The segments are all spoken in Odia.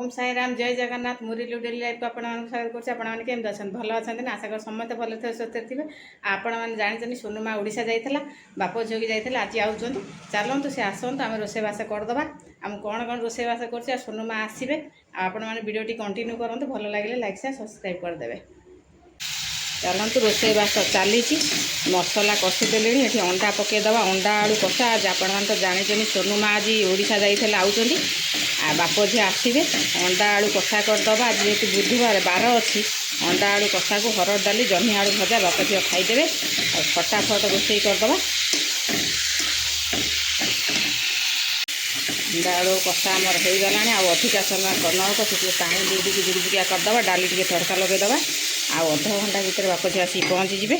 ओम साई राम जय जगन्नाथ मुरली डेली लाइफ को आपण स्वागत करते केमती अच्छा भल अच्छा ना आशा कर समस्त भल थे स्वस्थ थे आपण मैंने जानते सोनुमा ओडिशा जाइला बाप झील जाइए आज आउट चलतु से आसतु आम रोषेबास करदे आम कौन कौन रोषेबास कर सोनुमा आसवे आपण मैंने भिडियो कंटिन्यू करूँ भल लगे लाइक से सब्सक्राइब करदे चलतु रोषेबास चली मसला कषिदेली ये अंडा पकईदे अंडा आलू कषा आज आपण मैंने तो जानते सोनुमा आज ओडिशा जाइए आउट बाप झी आसवे अंडा आलू कषा करदे आज जेहतु बुधवार बार अच्छी अंडा आलू कषा को हरड़ डाली जह्नी आलू भजा बाप झी खाईदे और फटाफट रोषे करदे अंडा आलू कषा आमर हो गला अधिका समय न कषि पानी दे जुड़जुड़िया करदे डाली टे तड़का लगेदे आउ अध घंटा भितर बाप झी आसिक पहुँचीजे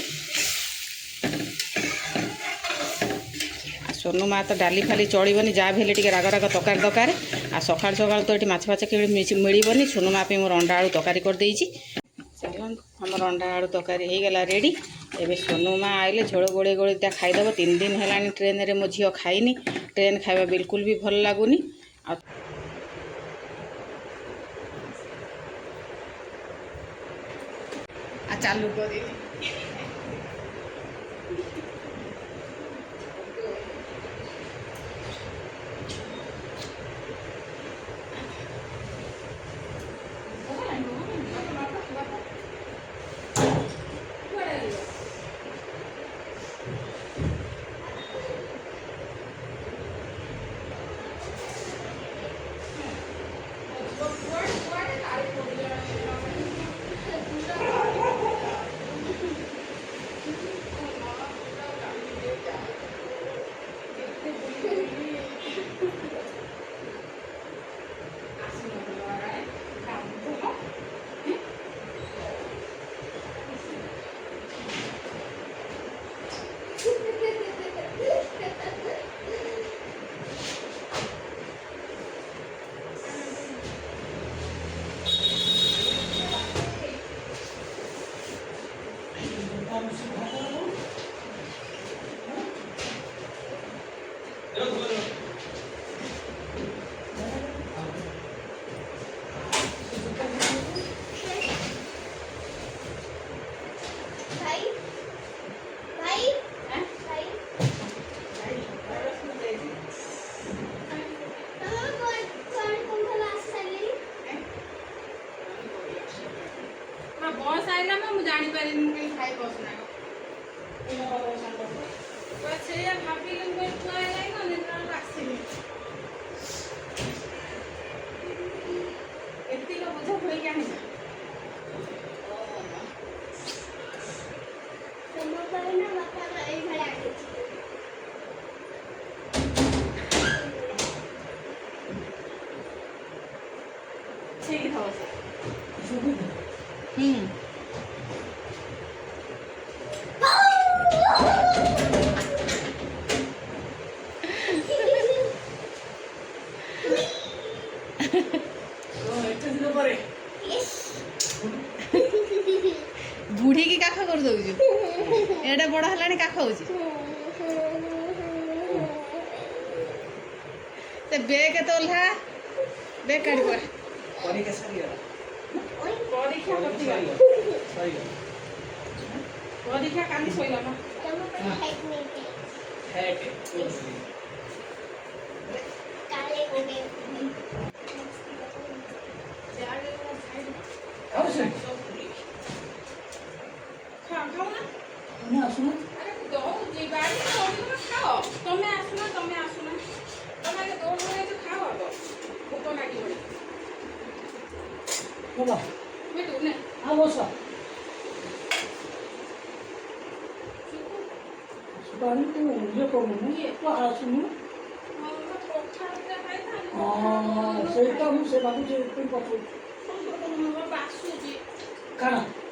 सोनुमा तो डाली फाली चलबनी जहाँ भी टे राग राग तकारी दरकार आ सका सका तो ये माछ फाछ मिलबनी सोनुमा मोर अंडा आलू तकारी करदे चलो आम अंडा आलू तकारी हो गला रेडी एवं सोनुमा आइले झोल गोड़े गोड़े दिया खाईदेव 3 दिन है ट्रेन रे मो झील खाईनी ट्रेन खाଇବା बिल्कुल भी भल लगुनि चालू कर बस आइला मैं जानी पारि खाई बस ना से भाभी एति बोझ खोल के आनी ठीक बुढ़ी की काख कर दौचु एटा बड़ है काख हो बेग तो ओल्हा बेग काढ़ परीक्षा काली सोइला ना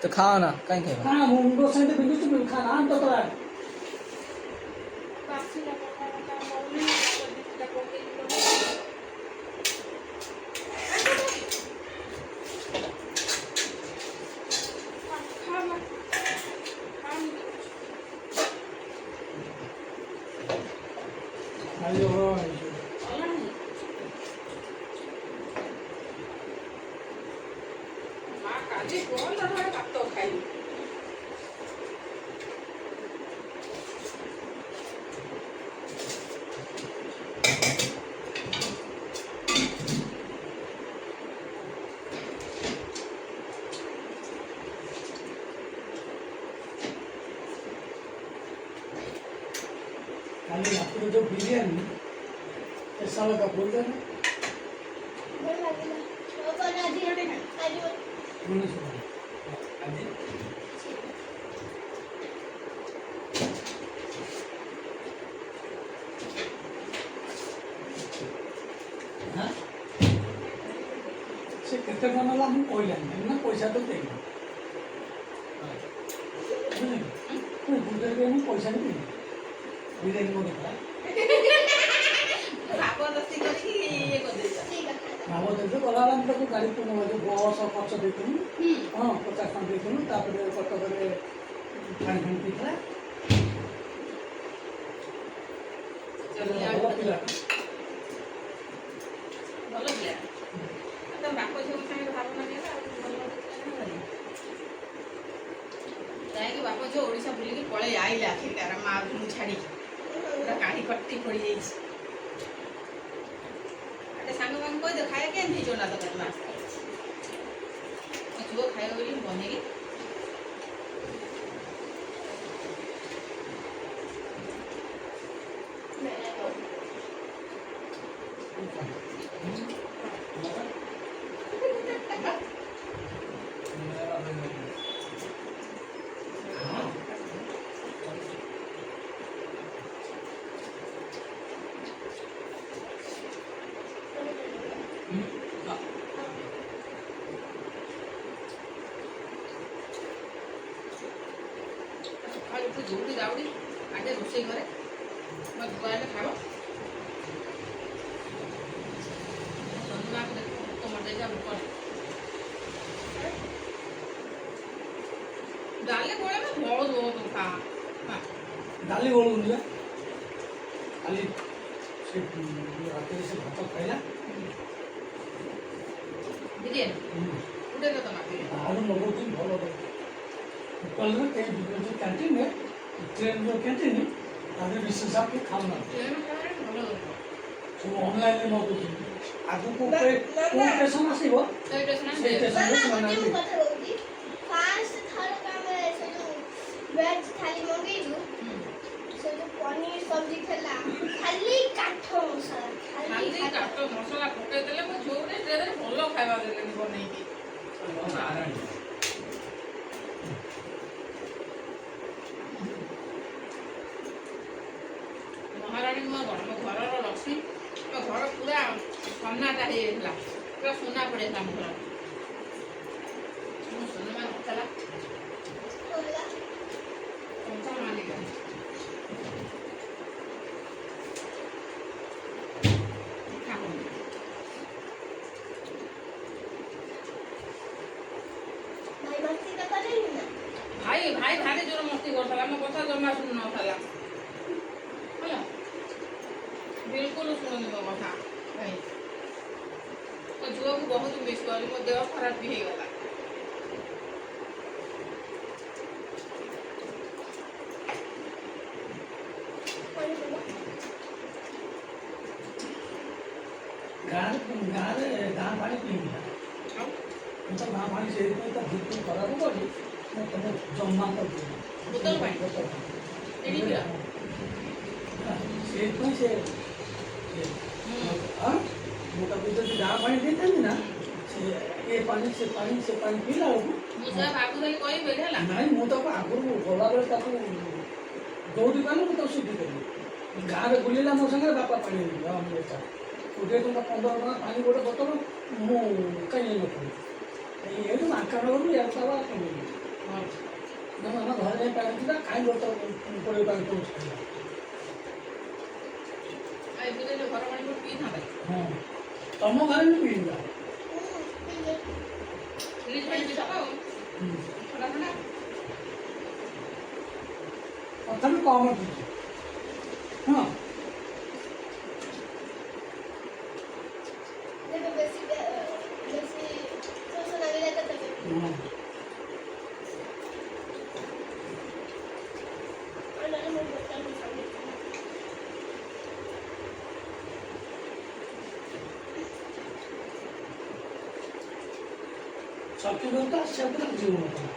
तो खाओ ना कहीं खाना मुंडो से बिल्कुल खाना तो କାଲି କ'ଣ ତାର ଭାତ ଖାଇବି। खाली रात्री जो बिरयानी साला का बोल देना बोलने से आजी हाँ से कितने बना ला हम कोई लेंगे ना पैसा तो देंगे कोई गुजर गए हम पैसा नहीं देंगे बिरयानी को देखा ଜବରଦସ୍ତି କରିକି ଇଏ କରିଦେଇଛ। ଭାବ ଦେବେ ଗଲାବେଳେ ଆମେ ତାକୁ ଗାଡ଼ି ପୁଣି ବସ୍ ଖର୍ଚ୍ଚ ଦେଇଥିଲୁ ହଁ 50 ଟଙ୍କା ଦେଇଥିଲୁ ତାପରେ କଟକରେ ପାଣି ଫାଣି ପିଇଥିଲା ଭଲ ପିଲା ଭଲ ପିଲା ତ ବାପ ଝିଅଙ୍କ ସାଙ୍ଗରେ ଭାବନା ନେଲା ଆଉ ଭଲ ଯାଇକି ବାପ ଝିଅ ଓଡ଼ିଶା ବୁଲିକି ପଳେଇ ଆଇଲା ଆଖିଟାର ମା ମୁଁ ଛାଡ଼ିକି ପୁରା କାଢ଼ି କଟି ପଡ଼ିଯାଇଛି। ସାଙ୍ଗମାନଙ୍କୁ କହିଦିଅ ଖାଇବା କେମିତି ହେଇଛ ନା ତରକାରୀ ମାଛ ମୋ ଝୁଅ ଖାଇବ ବୋଲି ମୁଁ ବନେଇଲି। ସକାଳୁ ଉଠି ଦୌଡ଼ି ଦାଉଡ଼ି ଆଗେ ରୋଷେଇ କରେ ମୋ ଝୁଅ ହେଲେ ଖାଇବ ସନ୍ଧ୍ୟାକୁ ଦେଖି ଭୋକ ମରିଯାଇକା ଭୋକ ଡାଲି ଗୋଳେ ବହୁତ ବହୁତ ଖା ଡାଲି ଗୋଳୁନି ଖାଲି ସେ ରାତିରେ ସେ ଭାତ ଖାଇଲା ବିରିୟାନୀ ଗୋଟେ ତ ମାପିଲେ ଆଳୁ ଲଗାଉଛି ଭଲ कल कैंटीन है ट्रेन जो कैंटीन है ताकि विशेष आपके खाना सब ऑनलाइन में मत आगु को स्टेशन आसीबो स्टेशन से स्टेशन से मना ମୁଁ କଥା କହୁଛି ଫାଷ୍ଟ ଥରକ ଆମେ ସେ ଯୋଉ ଭେଜ ଥାଲି ମଗେଇଛୁ ସେ ଯୋଉ ପନିର ସବଜି ଥିଲା ଖାଲି କାଠ ମସଲା ଖାଲି କାଠ ମସଲା ପକେଇଦେଲେ ମୋ ଝିଅ ଗୋଟେ ଟ୍ରେନରେ ଭଲ ଖାଇବା ଦେଲେନି ବନେଇକି ମହାରାଣୀ ମୋ ଘରର ଲକ୍ଷ୍ମୀ ମୋ ଘର ପୁରା ସନ୍ନାଟା ହେଇଯାଇଥିଲା ପୁରା ସୁନା ପଡ଼ିଯାଇଥିଲା ମୋ ଘର ମୋ ସୁନା ମାନେ ନଥିଲା କଞ୍ଚା ମାଲିକ ଭାଇ ଭାଇ ଭାରି ଜୋର ମସ୍ତି କରୁଥିଲା ମୋ କଥା ଜମା ଶୁଣୁନଥିଲା ହେଲା ବିଲକୁଲ ଶୁଣୁନି ମୋ କଥା ଭାଇ ମୋ ଝିଅକୁ ବହୁତ ମିସ୍ କଲି ମୋ ଦେହ ଖରାପ ବି ହେଇଗଲା ଗାଁ ପାଣି ପିଇଲା ତ ଗାଁ ପାଣି ସେଇଥିପାଇଁ ତ ଭିତରୁ ଖରାପ କରି ମୁଁ ତମେ ଜମା କରିଦେବି ବୋତଲ ପାଣି ଏଣିକି ସେଇଥିପାଇଁ ସେ ମୁଁ ତାକୁ ଯଦି ଗାଁ ପାଣି ଦେଇଥାନ୍ତି ନା ସେ ପାଣି ପିଇଲା ବେଳକୁ ମୁଁ ଯାହା ଭାବୁଥିଲି କହିବି ହେଲା ନାଇଁ ମୁଁ ତାକୁ ଆଗରୁ ଗଲାବେଳେ ତାକୁ ଦୌଡ଼ି ପାଇଲେ ମୁଁ ତାକୁ ସୁଧି କରିବି ଗାଁରେ ବୁଲିଲା ମୋ ସାଙ୍ଗରେ ବାପା ପାଣି ନେଇଯିବ 20 ଟଙ୍କା 15 ଟଙ୍କା ପାଣି ଗୋଟେ ବୋତଲ ମୁଁ କାହିଁ ନେଇନଥିଲି ଏଇଠୁ ମାଙ୍କଡ଼ରୁ ଏଡ଼େ ନା ଆମ ଘରେ ଯାଇ ପାଣି ଥିଲା କାହିଁ ବୋତଲ 20 ପାଣି ପଡ଼ୁଛି ଏବେ ଘର ପାଣି ପିଇଥାନ୍ତା ହଁ ତମ ଘରେ ବି ପିଇବା ଫ୍ରିଜ୍ ପାଣି ପିଇଥାବ ଆଉ ଥଣ୍ଡା ଥଣ୍ଡା ତଥାପି କମ୍ ପିଉଛି ହଁ ବେଶୀ ଶୋଷ ଲାଗିଲେ ତ हं. आणि मग बोलताना सांगितलं. शक्यतो शब्द जीव होता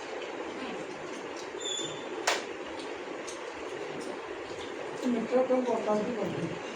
मित्र पण बोलतात